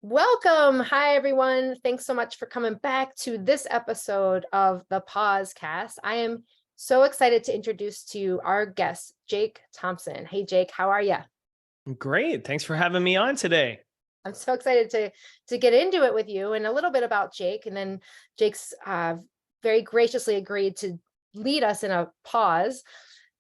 Welcome. Hi, everyone. Thanks so much for coming back to this episode of the Pausecast. I am so excited to introduce to you our guest, Jake Thompson. Hey, Jake, how are you? Great. Thanks for having me on today. I'm so excited to get into it with you and a little bit about Jake. And then Jake's very graciously agreed to lead us in a pause.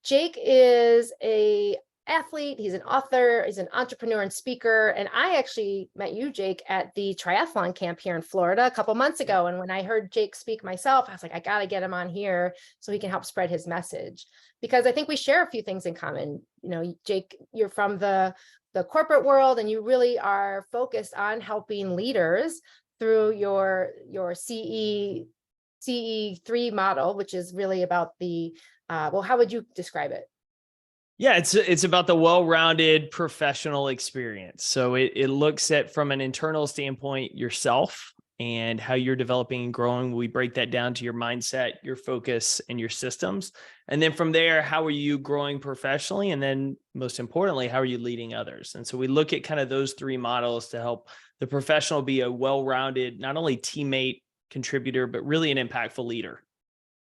Jake is a athlete, he's an author, he's an entrepreneur and speaker. And I actually met you, Jake, at the triathlon camp here in Florida a couple months Yep. ago. And when I heard Jake speak myself, I was like, I got to get him on here so he can help spread his message. Because I think we share a few things in common. You know, Jake, you're from the corporate world and you really are focused on helping leaders through your CE3 model, which is really about the well, how would you describe it? Yeah, it's about the well-rounded professional experience. So it looks at from an internal standpoint yourself and how you're developing and growing. We break that down to your mindset, your focus, and your systems. And then from there, how are you growing professionally? And then most importantly, how are you leading others? And so we look at kind of those three models to help the professional be a well-rounded, not only teammate, contributor, but really an impactful leader.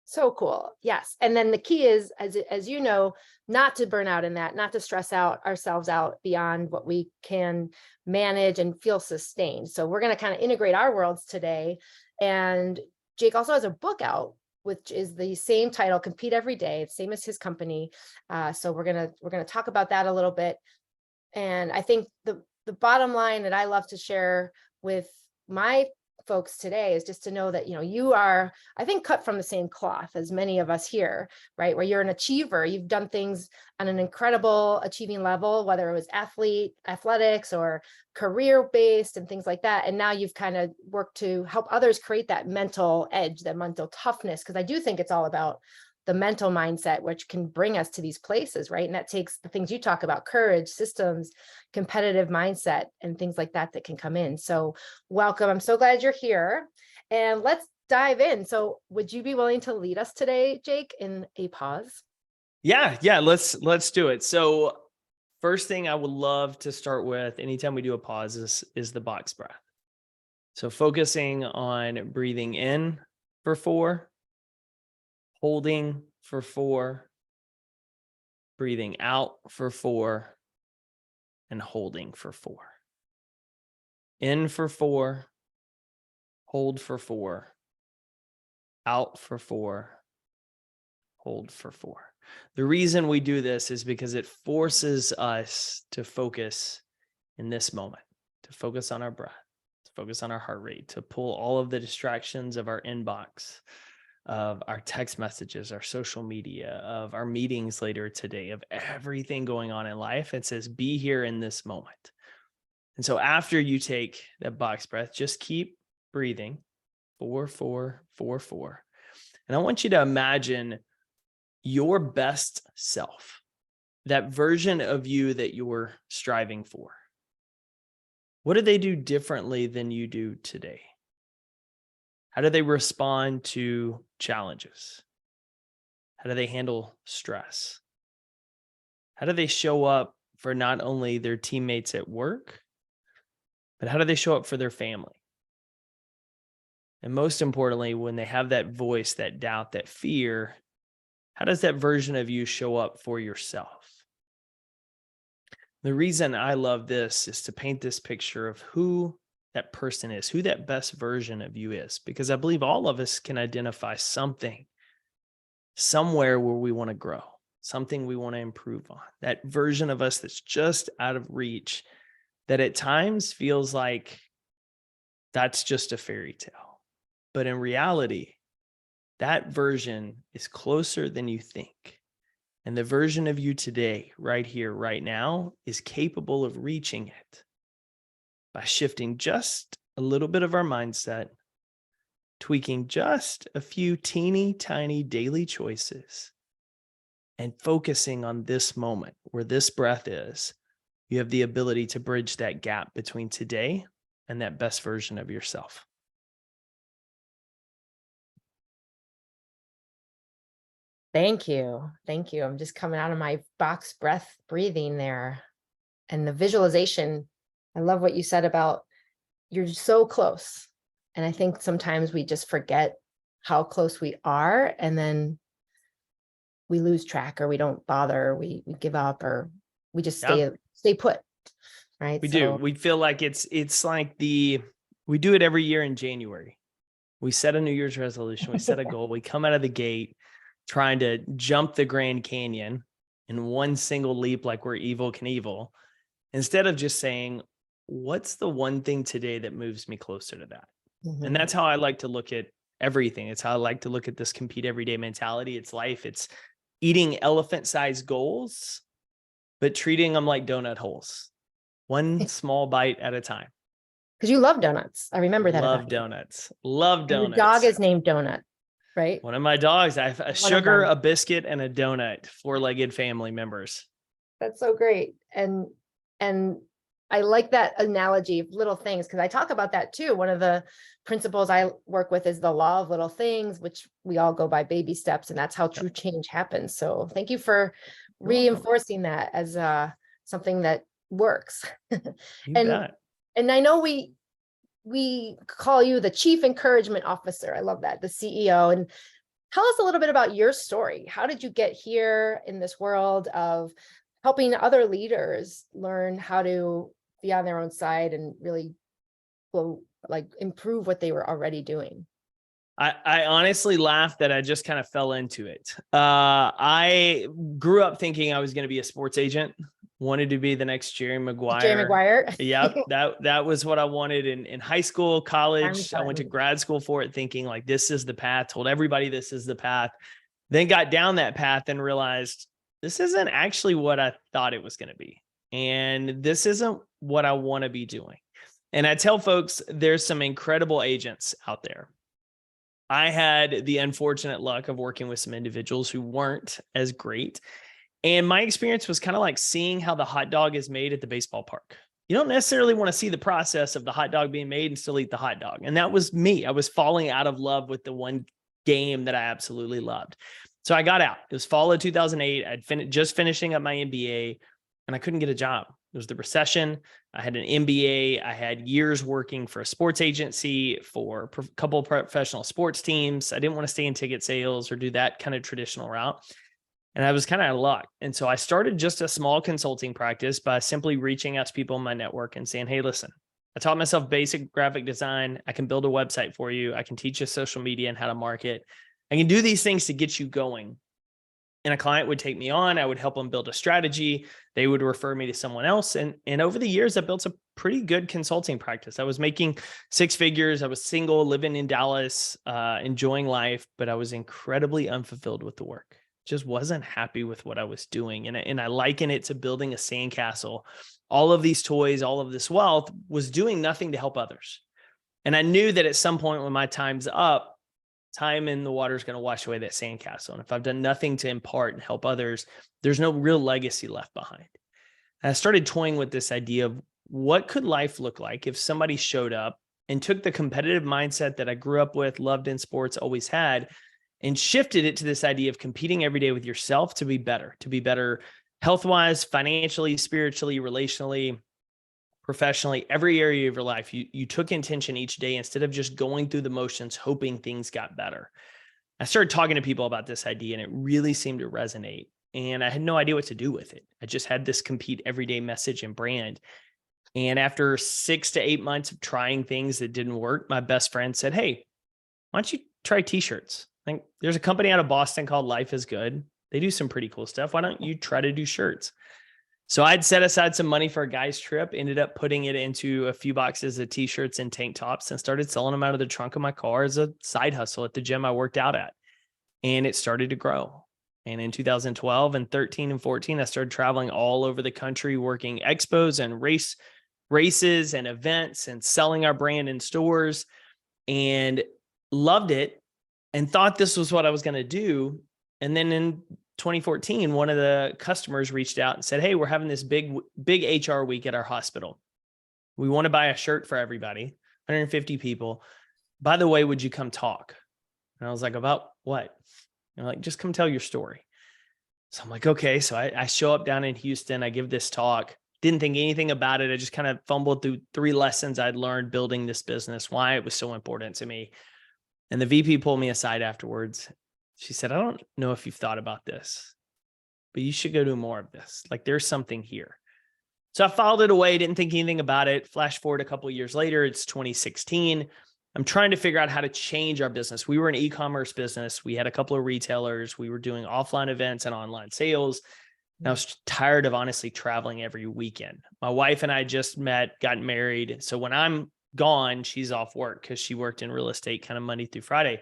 So cool. Yes. And then the key is, as you know, not to burn out in that, not to stress out ourselves out beyond what we can manage and feel sustained. So we're going to kind of integrate our worlds today. And Jake also has a book out, which is the same title, Compete Every Day, it's same as his company. So we're gonna talk about that a little bit. And I think the bottom line that I love to share with my folks today is just to know that, you know, you are, I think, cut from the same cloth as many of us here, right? Where you're an achiever, you've done things on an incredible achieving level, whether it was athletics or career based and things like that. And now you've kind of worked to help others create that mental edge, that mental toughness, because I do think it's all about the mental mindset, which can bring us to these places, right? And that takes the things you talk about, courage, systems, competitive mindset, and things like that that can come in. So welcome. I'm so glad you're here. And let's dive in. So would you be willing to lead us today, Jake, in a pause? Yeah, let's do it. So first thing I would love to start with anytime we do a pause is the box breath. So focusing on breathing in for 4, holding for 4, breathing out for 4, and holding for 4. In for 4, hold for 4, out for 4, hold for 4. The reason we do this is because it forces us to focus in this moment, to focus on our breath, to focus on our heart rate, to pull all of the distractions of our inbox, of our text messages, our social media, of our meetings later today, of everything going on in life. It says, be here in this moment. And so after you take that box breath, just keep breathing 4, 4, 4, 4. And I want you to imagine your best self, that version of you that you're striving for. What do they do differently than you do today? How do they respond to challenges? How do they handle stress? How do they show up for not only their teammates at work, but how do they show up for their family? And most importantly, when they have that voice, that doubt, that fear, how does that version of you show up for yourself? The reason I love this is to paint this picture of who that person is, who that best version of you is, because I believe all of us can identify something, somewhere where we want to grow, something we want to improve on, that version of us that's just out of reach, that at times feels like that's just a fairy tale. But in reality, that version is closer than you think. And the version of you today, right here, right now, is capable of reaching it by shifting just a little bit of our mindset, tweaking just a few teeny tiny daily choices, and focusing on this moment where this breath is. You have the ability to bridge that gap between today and that best version of yourself. Thank you. Thank you. I'm just coming out of my box breath breathing there. And the visualization, I love what you said about you're so close. And I think sometimes we just forget how close we are, and then we lose track, or we don't bother, we give up, or we just Yeah, stay put. Right. we do. We feel like it's like we do it every year in January. We set a New Year's resolution. We set a goal. We come out of the gate trying to jump the Grand Canyon in one single leap, like we're Evel Knievel, instead of just saying, what's the one thing today that moves me closer to that? And that's how I like to look at everything. It's how I like to look at this compete everyday mentality. It's life. It's eating elephant-sized goals, but treating them like donut holes, one small bite at a time. Because you love donuts. I remember that Love about you. donuts. Love And donuts. the dog is named Donut, right? One of my dogs. I have a One of sugar, them. a biscuit, and a donut. 4-legged family members. That's so great. And I like that analogy of little things, because I talk about that too. One of the principles I work with is the law of little things, which we all go by baby steps, and that's how true change happens. So thank you for reinforcing that as something that works. You bet. And I know we call you the Chief Encouragement Officer. I love that, the CEO. And tell us a little bit about your story. How did you get here in this world of helping other leaders learn how to be on their own side and really improve what they were already doing? I honestly laugh that I just kind of fell into it. I grew up thinking I was going to be a sports agent, wanted to be the next Jerry Maguire. Jerry Maguire. Yep. That was what I wanted in high school, college. I went to grad school for it thinking like, this is the path, told everybody this is the path, then got down that path and realized this isn't actually what I thought it was going to be. And this isn't what I want to be doing. And I tell folks, there's some incredible agents out there. I had the unfortunate luck of working with some individuals who weren't as great. And my experience was kind of like seeing how the hot dog is made at the baseball park. You don't necessarily want to see the process of the hot dog being made and still eat the hot dog. And that was me. I was falling out of love with the one game that I absolutely loved. So I got out. It was fall of 2008. I'd just finishing up my MBA, and I couldn't get a job. It was the recession. I had an MBA. I had years working for a sports agency, for a couple of professional sports teams. I didn't want to stay in ticket sales or do that kind of traditional route. And I was kind of out of luck. And so I started just a small consulting practice by simply reaching out to people in my network and saying, hey, listen, I taught myself basic graphic design. I can build a website for you. I can teach you social media and how to market. I can do these things to get you going. And a client would take me on. I would help them build a strategy. They would refer me to someone else. And over the years, I built a pretty good consulting practice. I was making 6 figures. I was single, living in Dallas, enjoying life, but I was incredibly unfulfilled with the work. Just wasn't happy with what I was doing. And I liken it to building a sandcastle. All of these toys, all of this wealth was doing nothing to help others. And I knew that at some point when my time's up, time in the water is going to wash away that sandcastle. And if I've done nothing to impart and help others, there's no real legacy left behind. And I started toying with this idea of what could life look like if somebody showed up and took the competitive mindset that I grew up with, loved in sports, always had, and shifted it to this idea of competing every day with yourself to be better health-wise, financially, spiritually, relationally, professionally, every area of your life. You took intention each day instead of just going through the motions, hoping things got better. I started talking to people about this idea and it really seemed to resonate. And I had no idea what to do with it. I just had this compete everyday message and brand. And after 6 to 8 months of trying things that didn't work, my best friend said, hey, why don't you try t-shirts? I think there's a company out of Boston called Life is Good. They do some pretty cool stuff. Why don't you try to do shirts? So I'd set aside some money for a guy's trip, ended up putting it into a few boxes of t-shirts and tank tops and started selling them out of the trunk of my car as a side hustle at the gym I worked out at. And it started to grow. And in 2012 and 13 and 14, I started traveling all over the country, working expos and races and events and selling our brand in stores, and loved it and thought this was what I was going to do. And then in 2014, one of the customers reached out and said, hey, we're having this big HR week at our hospital. We want to buy a shirt for everybody, 150 people. By the way, would you come talk? And I was like, about what? And they're like, just come tell your story. So I'm like, okay. So I show up down in Houston. I give this talk. didn't think anything about it. I just kind of fumbled through 3 lessons I'd learned building this business, why it was so important to me. And the VP pulled me aside afterwards. She said, I don't know if you've thought about this, but you should go do more of this. Like there's something here. So I filed it away, didn't think anything about it. Flash forward a couple of years later, it's 2016. I'm trying to figure out how to change our business. We were an e-commerce business. We had a couple of retailers. We were doing offline events and online sales. And I was tired of honestly traveling every weekend. My wife and I just met, got married. So when I'm gone, she's off work because she worked in real estate kind of Monday through Friday.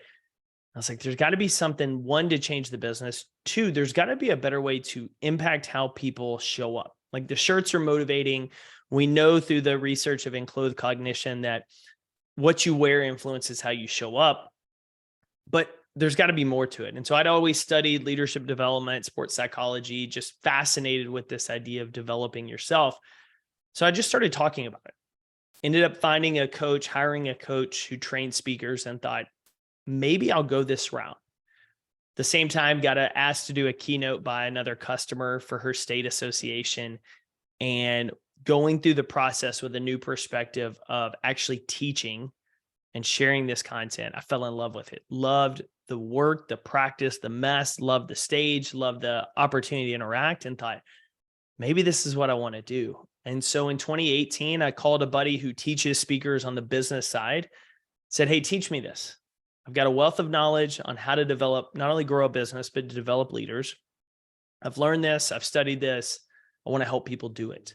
I was like, there's got to be something, one, to change the business. Two, there's got to be a better way to impact how people show up. Like the shirts are motivating. We know through the research of enclothed cognition that what you wear influences how you show up, but there's got to be more to it. And so I'd always studied leadership development, sports psychology, just fascinated with this idea of developing yourself. So I just started talking about it. Ended up finding a coach, hiring a coach who trained speakers, and thought, maybe I'll go this route. The same time, got asked to do a keynote by another customer for her state association, and going through the process with a new perspective of actually teaching and sharing this content. I fell in love with it. Loved the work, the practice, the mess, loved the stage, loved the opportunity to interact, and thought, maybe this is what I want to do. And so in 2018, I called a buddy who teaches speakers on the business side, said, hey, teach me this. I've got a wealth of knowledge on how to develop, not only grow a business, but to develop leaders. I've learned this. I've studied this. I want to help people do it.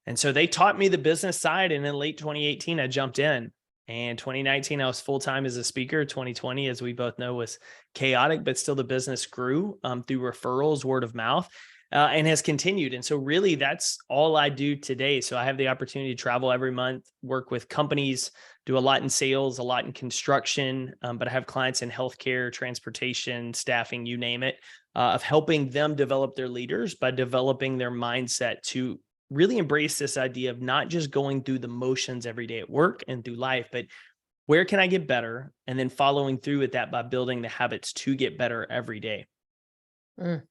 And so they taught me the business side. And in late 2018, I jumped in. And 2019, I was full-time as a speaker. 2020, as we both know, was chaotic, but still the business grew through referrals, word of mouth, and has continued. And so really that's all I do today. So I have the opportunity to travel every month, work with companies, do a lot in sales, a lot in construction, but I have clients in healthcare, transportation, staffing, you name it, of helping them develop their leaders by developing their mindset to really embrace this idea of not just going through the motions every day at work and through life, but where can I get better? And then following through with that by building the habits to get better every day. Mm.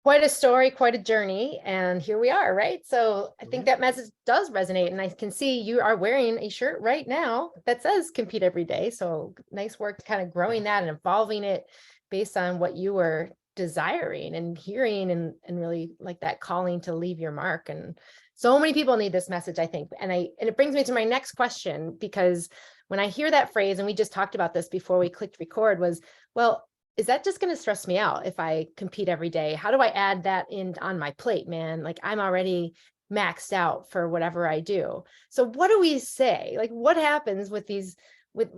Quite a story, quite a journey. And here we are, right? So I think that message does resonate. And I can see you are wearing a shirt right now that says compete every day. So nice work kind of growing that and evolving it based on what you were desiring and hearing, and really like that calling to leave your mark. And so many people need this message, I think. And it brings me to my next question, because when I hear that phrase, and we just talked about this before we clicked record, was, well, is that just going to stress me out if I compete every day? How do I add that in on my plate, man? Like I'm already maxed out for whatever I do. So what do we say? Like what happens with these,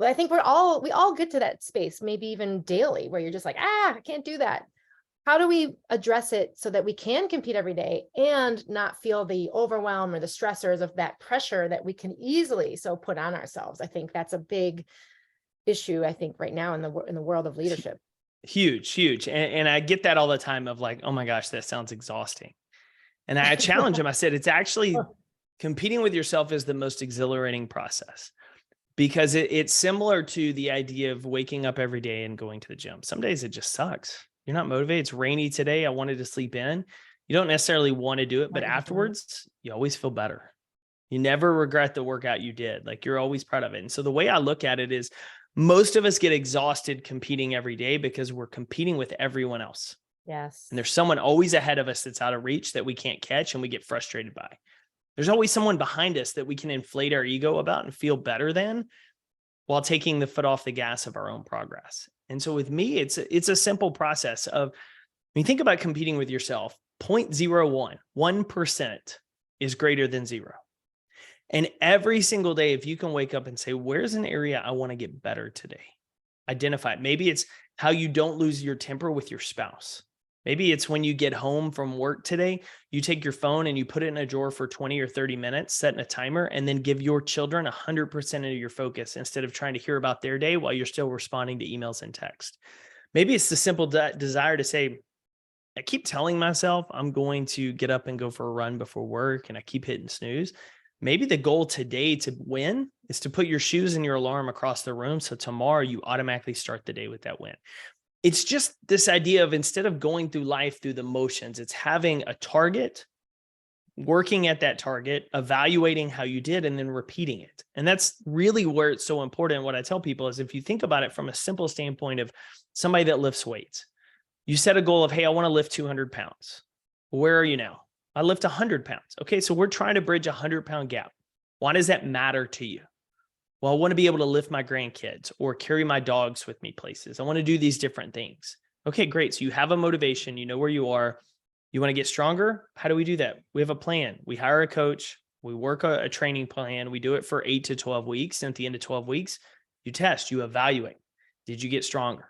I think we all get to that space, maybe even daily, where you're just like, I can't do that. How do we address it so that we can compete every day and not feel the overwhelm or the stressors of that pressure that we can easily so put on ourselves? I think that's a big issue, I think, right now in the world of leadership. Huge. And I get that all the time of like, oh my gosh, that sounds exhausting. And I challenge him. I said, it's actually competing with yourself is the most exhilarating process, because it's similar to the idea of waking up every day and going to the gym. Some days it just sucks. You're not motivated. It's rainy today. I wanted to sleep in. You don't necessarily want to do it, but afterwards you always feel better. You never regret the workout you did. Like you're always proud of it. And so the way I look at it is, most of us get exhausted competing every day because we're competing with everyone else. Yes. And there's someone always ahead of us that's out of reach that we can't catch and we get frustrated by. There's always someone behind us that we can inflate our ego about and feel better than, while taking the foot off the gas of our own progress. And so with me, it's a simple process of, when you think about competing with yourself, 0.01, 1% is greater than 0. And every single day, if you can wake up and say, where's an area I want to get better today? Identify it. Maybe it's how you don't lose your temper with your spouse. Maybe it's when you get home from work today, you take your phone and you put it in a drawer for 20 or 30 minutes, setting a timer, and then give your children 100% of your focus instead of trying to hear about their day while you're still responding to emails and text. Maybe it's the simple desire to say, I keep telling myself I'm going to get up and go for a run before work, and I keep hitting snooze. Maybe the goal today to win is to put your shoes and your alarm across the room, so tomorrow you automatically start the day with that win. It's just this idea of, instead of going through life through the motions, it's having a target working at that target, evaluating how you did, and then repeating it. And that's really where it's so important. What I tell people is, if you think about it from a simple standpoint of somebody that lifts weights, you set a goal of, hey, I want to lift 200 pounds. Where are you now? I lift 100 pounds. Okay, so we're trying to bridge a 100-pound gap. Why does that matter to you? Well, I want to be able to lift my grandkids or carry my dogs with me places. I want to do these different things. Okay, great. So you have a motivation, you know where you are. You want to get stronger? How do we do that? We have a plan. We hire a coach. We work a training plan. We do it for 8 to 12 weeks. And at the end of 12 weeks, you test, you evaluate. Did you get stronger?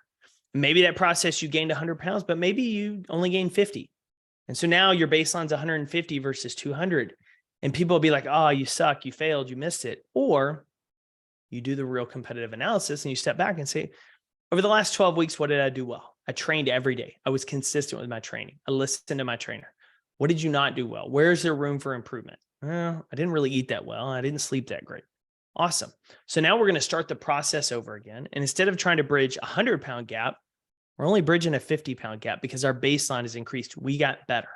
Maybe that process you gained 100 pounds, but maybe you only gained 50. And so now your baseline's 150 versus 200. And people will be like, oh, you suck, you failed, you missed it. Or you do the real competitive analysis and you step back and say, over the last 12 weeks, what did I do well? I trained every day. I was consistent with my training. I listened to my trainer. What did you not do well? Where is there room for improvement? Well, I didn't really eat that well. I didn't sleep that great. Awesome. So now we're going to start the process over again. And instead of trying to bridge a 100-pound gap, we're only bridging a 50-pound gap because our baseline has increased. We got better.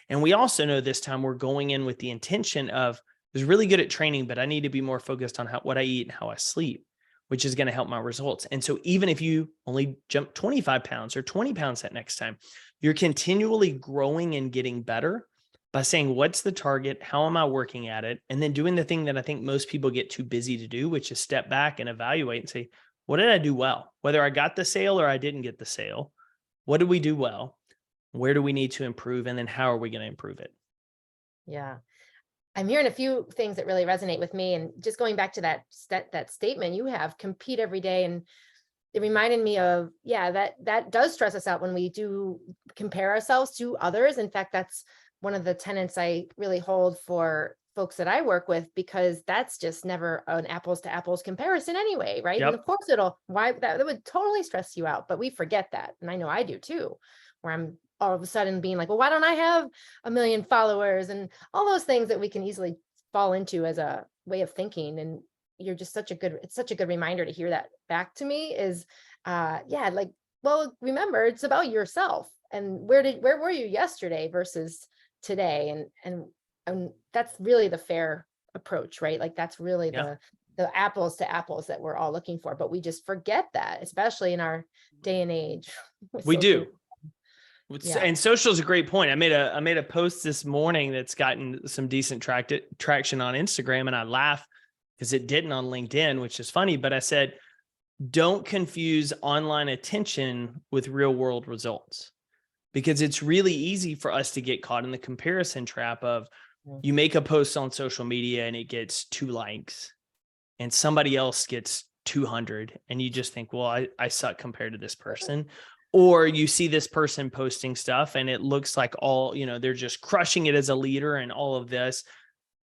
And we also know this time we're going in with the intention of, I was really good at training, but I need to be more focused on what I eat and how I sleep, which is going to help my results. And so even if you only jump 25 pounds or 20 pounds that next time, you're continually growing and getting better by saying, what's the target? How am I working at it? And then doing the thing that I think most people get too busy to do, which is step back and evaluate and say, what did I do well? Whether I got the sale or I didn't get the sale, what did we do well? Where do we need to improve? And then how are we going to improve it? Yeah. I'm hearing a few things that really resonate with me. And just going back to that statement you have, compete every day. And it reminded me of, that does stress us out when we do compare ourselves to others. In fact, that's one of the tenets I really hold for folks that I work with, because that's just never an apples to apples comparison anyway, right? Yep. And of course that would totally stress you out, but we forget that. And I know I do too, where I'm all of a sudden being like, well, why don't I have 1 million followers, and all those things that we can easily fall into as a way of thinking. And you're just it's such a good reminder to hear that back to me is, well, remember, it's about yourself and where were you yesterday versus today? And that's really the fair approach, right? Like that's really the apples to apples that we're all looking for, but we just forget that, especially in our day and age. We do. Yeah. And social is a great point. I made a post this morning that's gotten some decent traction on Instagram, and I laugh because it didn't on LinkedIn, which is funny. But I said, don't confuse online attention with real world results, because it's really easy for us to get caught in the comparison trap of you make a post on social media and it gets 2 likes and somebody else gets 200. And you just think, well, I suck compared to this person. Or you see this person posting stuff and it looks like they're just crushing it as a leader and all of this.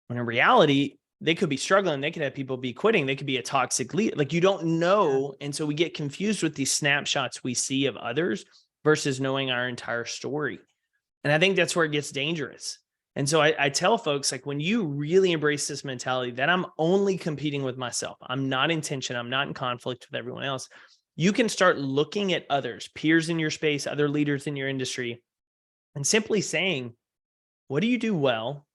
When in reality, they could be struggling. They could have people be quitting. They could be a toxic leader. Like, you don't know. And so we get confused with these snapshots we see of others versus knowing our entire story. And I think that's where it gets dangerous. And so I tell folks, like, when you really embrace this mentality that I'm only competing with myself, I'm not in tension, I'm not in conflict with everyone else, you can start looking at others, peers in your space, other leaders in your industry, and simply saying, what do you do well?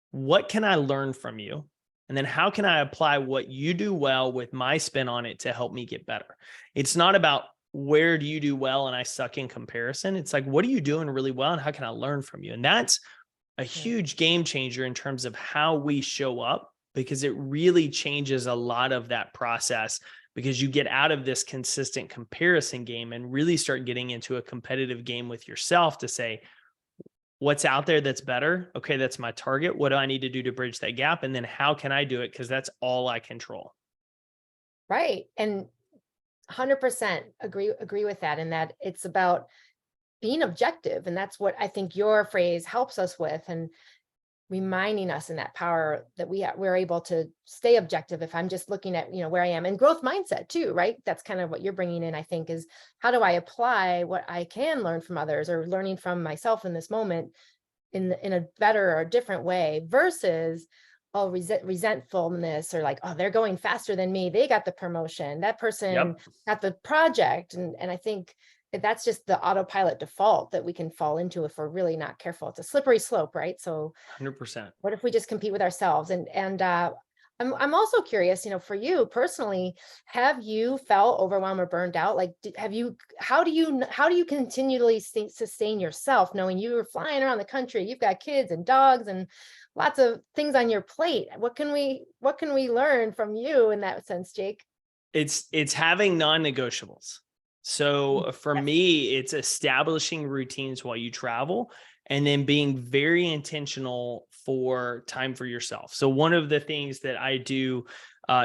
What can I learn from you? And then how can I apply what you do well with my spin on it to help me get better? It's not about where do you do well and I suck in comparison. It's like, what are you doing really well and how can I learn from you? And that's a huge game changer in terms of how we show up, because it really changes a lot of that process, because you get out of this consistent comparison game and really start getting into a competitive game with yourself to say, what's out there that's better? Okay, that's my target. What do I need to do to bridge that gap? And then how can I do it? Because that's all I control. Right. And 100% agree with that. And that it's about being objective. And that's what I think your phrase helps us with, and reminding us in that power that we're able to stay objective. If I'm just looking at, where I am, and growth mindset too, right? That's kind of what you're bringing in, I think, is how do I apply what I can learn from others or learning from myself in this moment in a better or different way versus, resentfulness, or like, oh, they're going faster than me. They got the promotion. That person got the project. And I think that's just the autopilot default that we can fall into if we're really not careful. It's a slippery slope, right? So 100%. what if we just compete with ourselves? I'm also curious, for you personally, have you felt overwhelmed or burned out? Like, how do you continually sustain yourself, knowing you're flying around the country, you've got kids and dogs and lots of things on your plate? What can we learn from you in that sense, Jake? It's having non-negotiables. So for Yes. me, it's establishing routines while you travel and then being very intentional for time for yourself. So one of the things that I do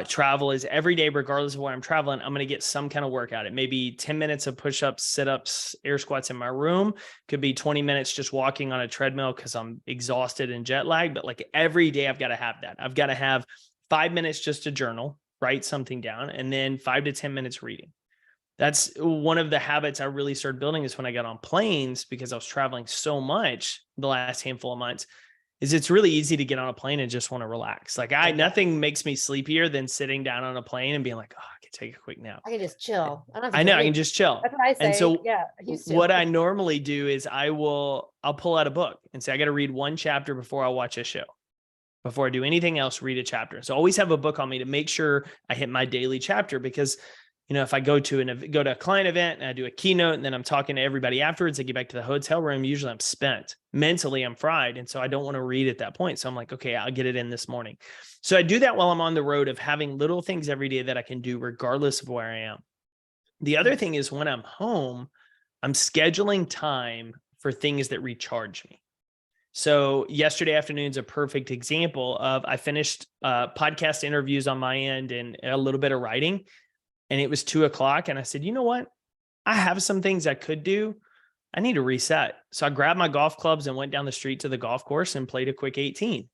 travel is every day, regardless of where I'm traveling, I'm going to get some kind of workout. It may be 10 minutes of push-ups, sit-ups, air squats in my room. Could be 20 minutes just walking on a treadmill because I'm exhausted and jet lagged. But like every day I've got to have that. I've got to have 5 minutes just to journal, write something down, and then 5 to 10 minutes reading. That's one of the habits I really started building is when I got on planes, because I was traveling so much the last handful of months, is it's really easy to get on a plane and just want to relax. Like Yeah. nothing makes me sleepier than sitting down on a plane and being like, oh, I can take a quick nap. I can just chill. I don't have to I do know I can anything. just chill. That's what I say. And so Yeah, I used to. what I normally do is I'll pull out a book and say, I got to read one chapter before I watch a show. Before I do anything else, read a chapter. So always have a book on me to make sure I hit my daily chapter, because if I go to a client event and I do a keynote and then I'm talking to everybody afterwards, I get back to the hotel room, usually I'm spent. Mentally, I'm fried. And so I don't want to read at that point. So I'm like, okay, I'll get it in this morning. So I do that while I'm on the road, of having little things every day that I can do regardless of where I am. The other thing is when I'm home, I'm scheduling time for things that recharge me. So yesterday afternoon is a perfect example of, I finished podcast interviews on my end and a little bit of writing. And it was 2:00. And I said, you know what? I have some things I could do. I need to reset. So I grabbed my golf clubs and went down the street to the golf course and played a quick 18.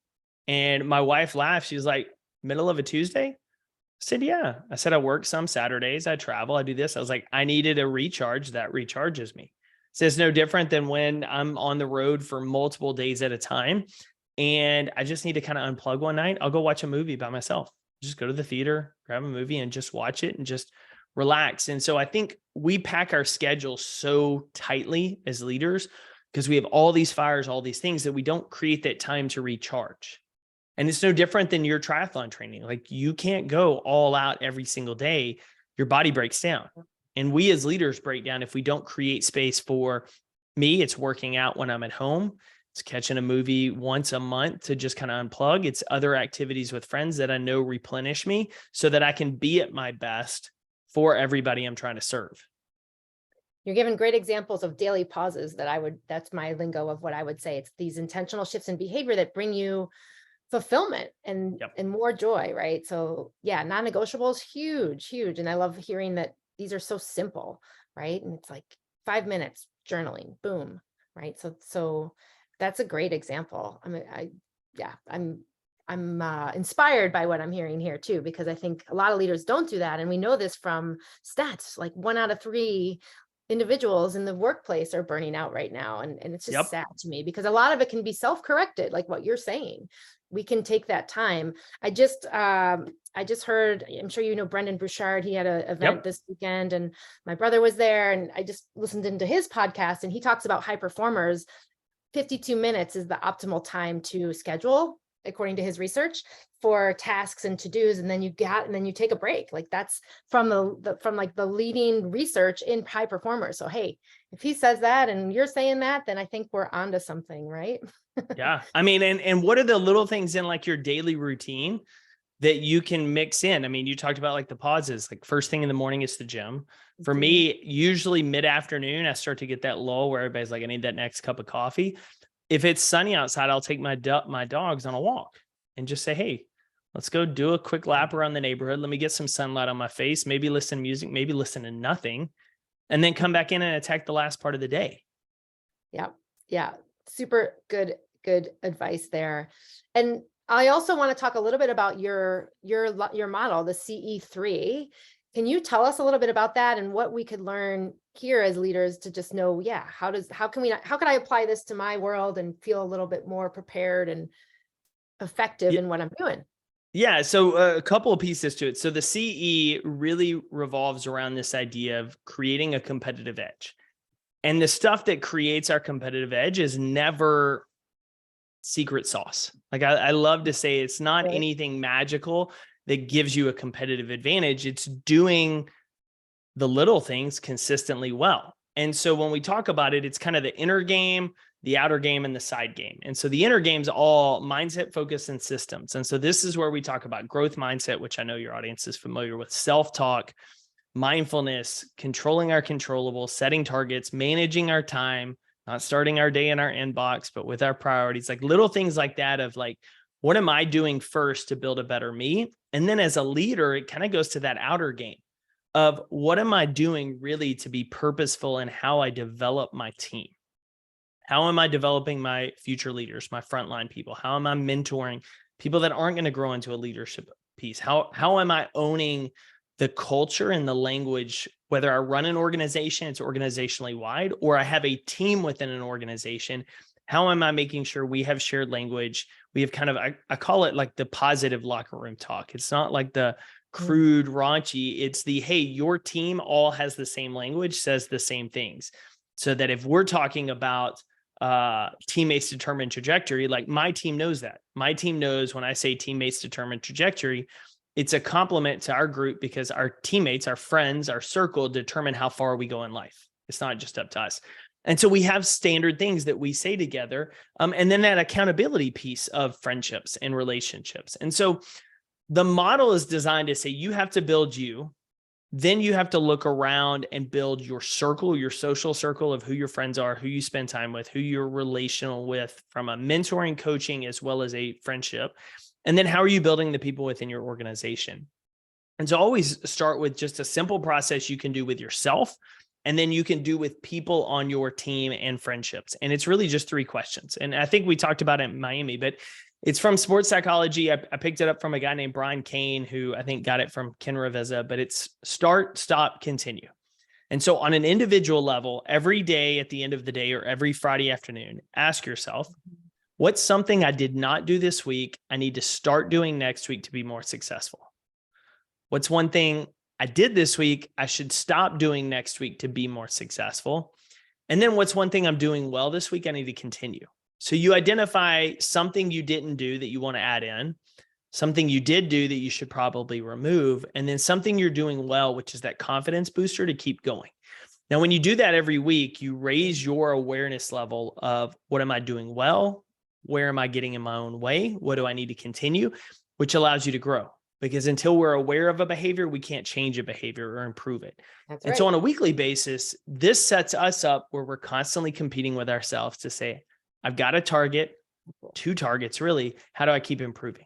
And my wife laughed. She was like, middle of a Tuesday? I said, yeah. I said, I work some Saturdays. I travel. I do this. I was like, I needed a recharge that recharges me. So it's no different than when I'm on the road for multiple days at a time. And I just need to kind of unplug one night. I'll go watch a movie by myself. Just go to the theater, grab a movie and just watch it and just relax. And so I think we pack our schedule so tightly as leaders because we have all these fires, all these things, that we don't create that time to recharge. And it's no different than your triathlon training. Like, you can't go all out every single day. Your body breaks down. And we as leaders break down if we don't create space. For me, it's working out when I'm at home. It's catching a movie once a month to just kind of unplug. It's other activities with friends that I know replenish me so that I can be at my best for everybody I'm trying to serve. You're giving great examples of daily pauses that's my lingo of what I would say. It's these intentional shifts in behavior that bring you fulfillment and more joy, right? So yeah, non-negotiables, huge, huge. And I love hearing that these are so simple, right? And it's like 5 minutes journaling, boom, right? So that's a great example. I'm inspired by what I'm hearing here too, because I think a lot of leaders don't do that. And we know this from stats, like 1 out of 3 individuals in the workplace are burning out right now. And it's just sad to me, because a lot of it can be self-corrected, like what you're saying. We can take that time. I just heard, I'm sure you know Brendan Bouchard, he had an event this weekend and my brother was there, and I just listened into his podcast and he talks about high performers. 52 minutes is the optimal time to schedule, according to his research, for tasks and to-dos. And then you take a break. Like, that's from the leading research in high performers. So, hey, if he says that and you're saying that, then I think we're onto something, right? Yeah. I mean, and what are the little things in like your daily routine that you can mix in? I mean, you talked about like the pauses, like first thing in the morning is the gym. For me, usually mid-afternoon, I start to get that lull where everybody's like, I need that next cup of coffee. If it's sunny outside, I'll take my dogs on a walk and just say, hey, let's go do a quick lap around the neighborhood. Let me get some sunlight on my face, maybe listen to music, maybe listen to nothing, and then come back in and attack the last part of the day. Yeah. Yeah. Super good advice there. And I also want to talk a little bit about your model, the CE3. Can you tell us a little bit about that and what we could learn here as leaders to just know, how can I apply this to my world and feel a little bit more prepared and effective in what I'm doing? Yeah. So a couple of pieces to it. So the CE really revolves around this idea of creating a competitive edge. And the stuff that creates our competitive edge is never secret sauce. Like I love to say, it's not Right. anything magical that gives you a competitive advantage. It's doing the little things consistently well. And so when we talk about it, it's kind of the inner game, the outer game, and the side game. And so the inner game's all mindset, focus, and systems. And so this is where we talk about growth mindset, which I know your audience is familiar with, self-talk, mindfulness, controlling our controllables, setting targets, managing our time, not starting our day in our inbox, but with our priorities, like little things like that of like, what am I doing first to build a better me? And then as a leader, it kind of goes to that outer game of what am I doing really to be purposeful in how I develop my team? How am I developing my future leaders, my frontline people? How am I mentoring people that aren't going to grow into a leadership piece? How am I owning the culture and the language, whether I run an organization, it's organizationally wide, or I have a team within an organization? How am I making sure we have shared language? We have kind of, I call it like the positive locker room talk. It's not like the crude, raunchy. It's the, hey, your team all has the same language, says the same things. So that if we're talking about teammates determine trajectory, like my team knows that. My team knows when I say teammates determine trajectory, it's a compliment to our group because our teammates, our friends, our circle determine how far we go in life. It's not just up to us. And so we have standard things that we say together. And then that accountability piece of friendships and relationships. And so the model is designed to say you have to build you, then you have to look around and build your circle, your social circle of who your friends are, who you spend time with, who you're relational with from a mentoring, coaching, as well as a friendship. And then how are you building the people within your organization? And so always start with just a simple process you can do with yourself, and then you can do with people on your team and friendships. And it's really just 3 questions. And I think we talked about it in Miami, but it's from sports psychology. I picked it up from a guy named Brian Kane, who I think got it from Ken Ravizza, but it's start, stop, continue. And so on an individual level, every day at the end of the day or every Friday afternoon, ask yourself, what's something I did not do this week I need to start doing next week to be more successful? What's one thing I did this week I should stop doing next week to be more successful? And then what's one thing I'm doing well this week I need to continue? So you identify something you didn't do that you want to add in, something you did do that you should probably remove, and then something you're doing well, which is that confidence booster to keep going. Now, when you do that every week, you raise your awareness level of what am I doing well? Where am I getting in my own way? What do I need to continue? Which allows you to grow. Because until we're aware of a behavior, we can't change a behavior or improve it. That's and right. so on a weekly basis, this sets us up where we're constantly competing with ourselves to say, I've got a target, 2 targets really. How do I keep improving?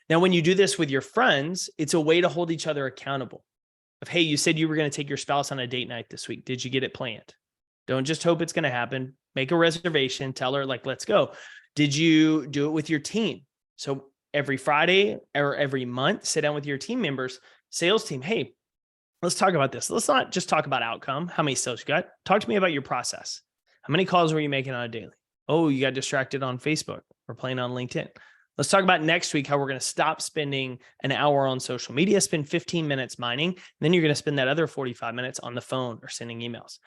Now, when you do this with your friends, it's a way to hold each other accountable. Of, hey, you said you were going to take your spouse on a date night this week. Did you get it planned? Don't just hope it's going to happen. Make a reservation. Tell her, like, let's go. Did you do it with your team? So every Friday or every month, sit down with your team members, sales team. Hey, let's talk about this. Let's not just talk about outcome. How many sales you got? Talk to me about your process. How many calls were you making on a daily? Oh, you got distracted on Facebook or playing on LinkedIn. Let's talk about next week, how we're going to stop spending an hour on social media, spend 15 minutes mining. And then you're going to spend that other 45 minutes on the phone or sending emails.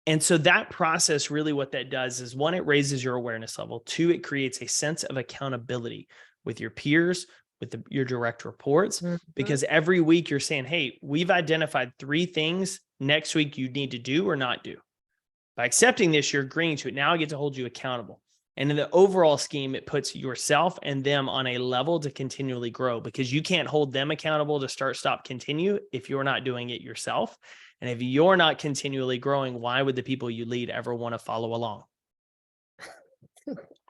And so that process, really what that does is 1, it raises your awareness level. 2, it creates a sense of accountability with your peers, with your direct reports, because every week you're saying, hey, we've identified 3 things next week you need to do or not do. By accepting this, you're agreeing to it. Now I get to hold you accountable. And in the overall scheme, it puts yourself and them on a level to continually grow, because you can't hold them accountable to start, stop, continue if you're not doing it yourself. And if you're not continually growing, why would the people you lead ever want to follow along?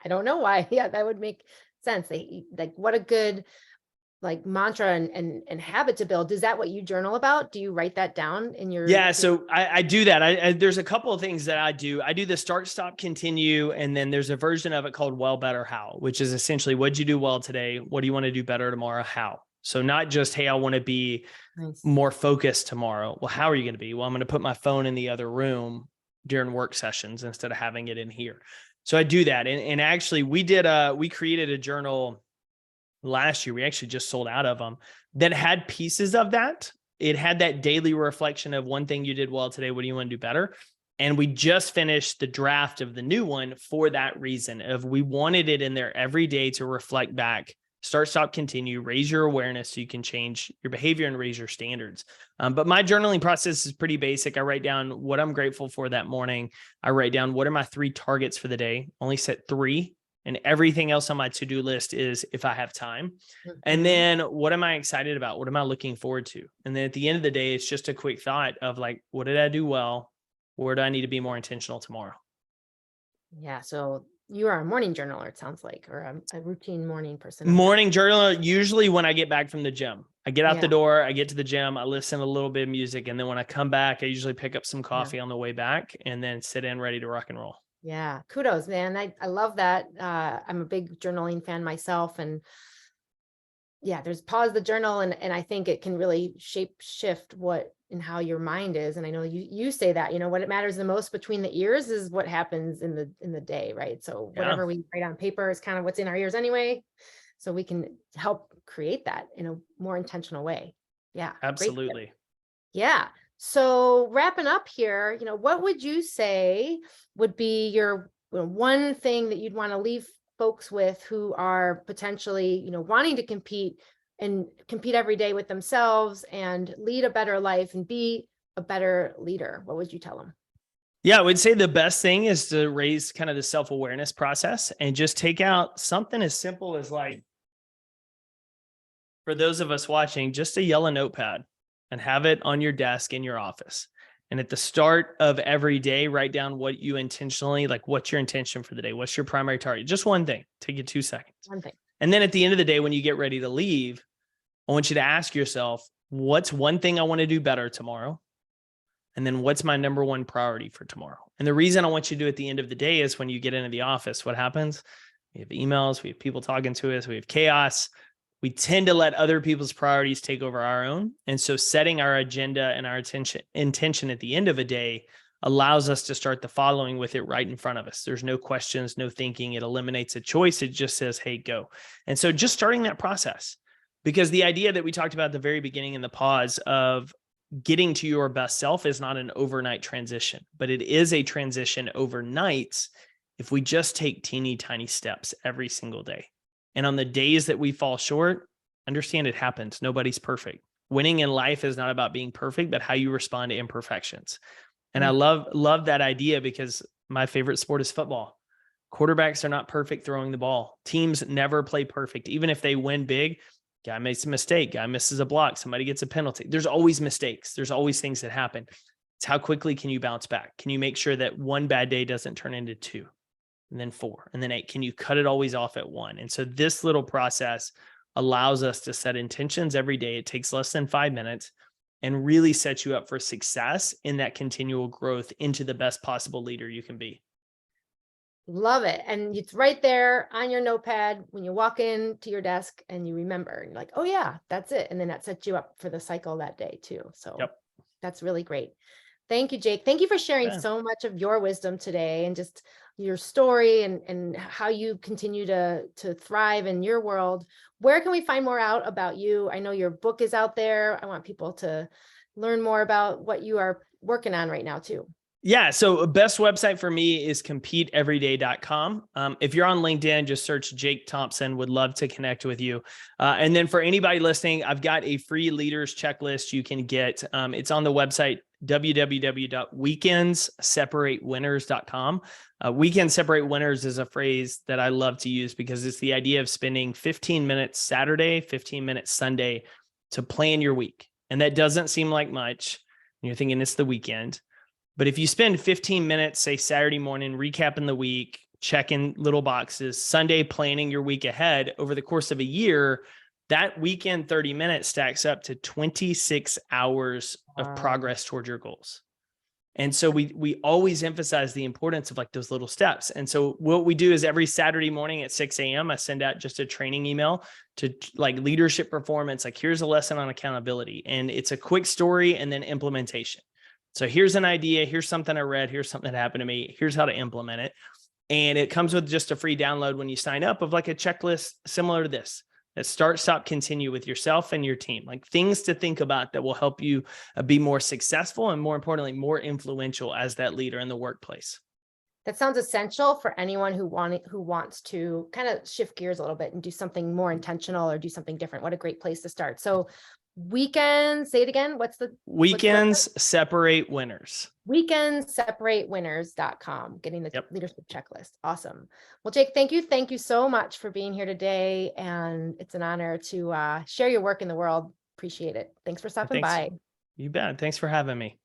I don't know why. Yeah, that would make sense. Like, what a good mantra and habit to build. Is that what you journal about? Do you write that down in your? Yeah, so I do that. There's a couple of things that I do. I do the start, stop, continue, and then there's a version of it called well, better, how, which is essentially, what'd you do well today? What do you want to do better tomorrow? How? So not just, hey, I want to be more focused tomorrow. Well, how are you going to be? Well, I'm going to put my phone in the other room during work sessions instead of having it in here. So I do that. And actually we created a journal last year. We actually just sold out of them that had pieces of that. It had that daily reflection of one thing you did well today. What do you want to do better? And we just finished the draft of the new one for that reason of we wanted it in there every day to reflect back, start, stop, continue, raise your awareness so you can change your behavior and raise your standards. But my journaling process is pretty basic. I write down what I'm grateful for that morning. I write down what are my 3 targets for the day, only set 3. And everything else on my to-do list is if I have time. And then what am I excited about? What am I looking forward to? And then at the end of the day, it's just a quick thought of like, what did I do well? Where do I need to be more intentional tomorrow? Yeah. So you are a morning journaler, it sounds like, or a routine morning person. Morning journaler, usually when I get back from the gym. I get out the Yeah. door, I get to the gym, I listen to a little bit of music. And then when I come back, I usually pick up some coffee on the way back and then sit in ready to rock and roll. Yeah. Kudos, man. I love that. I'm a big journaling fan myself. And yeah, there's pause the journal. And I think it can really shift what and how your mind is. And I know you say that, you know, what it matters the most between the ears is what happens in the day, right? So whatever we write on paper is kind of what's in our ears anyway. So we can help create that in a more intentional way. Yeah. Absolutely. Yeah. So wrapping up here, you know, what would you say would be your one thing that you'd want to leave folks with who are potentially, you know, wanting to compete every day with themselves and lead a better life and be a better leader? What would you tell them? Yeah, I would say the best thing is to raise kind of the self-awareness process and just take out something as simple as like, for those of us watching, just a yellow notepad and have it on your desk in your office. And at the start of every day, write down what you intentionally, like what's your intention for the day? What's your primary target? Just one thing, take you 2 seconds. One thing. And then at the end of the day, when you get ready to leave, I want you to ask yourself, what's one thing I want to do better tomorrow? And then what's my number one priority for tomorrow? And the reason I want you to do at the end of the day is when you get into the office, what happens? We have emails, we have people talking to us, we have chaos. We tend to let other people's priorities take over our own. And so setting our agenda and our intention at the end of a day allows us to start the following with it right in front of us. There's no questions, no thinking. It eliminates a choice. It just says, hey, go. And so just starting that process, because the idea that we talked about at the very beginning in the pause of getting to your best self is not an overnight transition, but it is a transition overnight if we just take teeny tiny steps every single day. And on the days that we fall short, understand it happens. Nobody's perfect. Winning in life is not about being perfect, but how you respond to imperfections. And I love that idea because my favorite sport is football. Quarterbacks are not perfect throwing the ball. Teams never play perfect. Even if they win big, guy makes a mistake, guy misses a block, somebody gets a penalty. There's always mistakes. There's always things that happen. It's how quickly can you bounce back? Can you make sure that one bad day doesn't turn into 2? And then 4, and then 8. Can you cut it always off at 1? And so this little process allows us to set intentions every day. It takes less than 5 minutes and really sets you up for success in that continual growth into the best possible leader you can be. Love it. And it's right there on your notepad when you walk into your desk and you remember, you're like, oh yeah, that's it. And then that sets you up for the cycle that day too. So that's really great. Thank you, Jake. Thank you for sharing so much of your wisdom today and just your story and how you continue to thrive in your world. Where can we find more out about you? I know your book is out there. I want people to learn more about what you are working on right now too. Yeah. So best website for me is competeeveryday.com. If you're on LinkedIn, just search Jake Thompson. Would love to connect with you. And then for anybody listening, I've got a free leaders checklist you can get. It's on the website, www.weekendseparatewinners.com. Weekend separate winners is a phrase that I love to use because it's the idea of spending 15 minutes Saturday, 15 minutes Sunday to plan your week. And that doesn't seem like much. You're thinking it's the weekend. But if you spend 15 minutes, say Saturday morning, recapping the week, checking little boxes, Sunday planning your week ahead over the course of a year, that weekend 30 minutes stacks up to 26 hours of progress toward your goals. And so we always emphasize the importance of like those little steps. And so what we do is every Saturday morning at 6 a.m., I send out just a training email to like leadership performance. Like here's a lesson on accountability. And it's a quick story and then implementation. So here's an idea. Here's something I read. Here's something that happened to me. Here's how to implement it. And it comes with just a free download when you sign up of like a checklist similar to this. that start, stop, continue with yourself and your team, like things to think about that will help you be more successful and, more importantly, more influential as that leader in the workplace. That sounds essential for anyone who wants to kind of shift gears a little bit and do something more intentional or do something different. What a great place to start. So weekends, say it again. Weekends separate winners. Weekendsseparatewinners.com, getting the leadership checklist. Awesome. Well, Jake, thank you. Thank you so much for being here today. And it's an honor to share your work in the world. Appreciate it. Thanks for stopping by. You bet. Thanks for having me.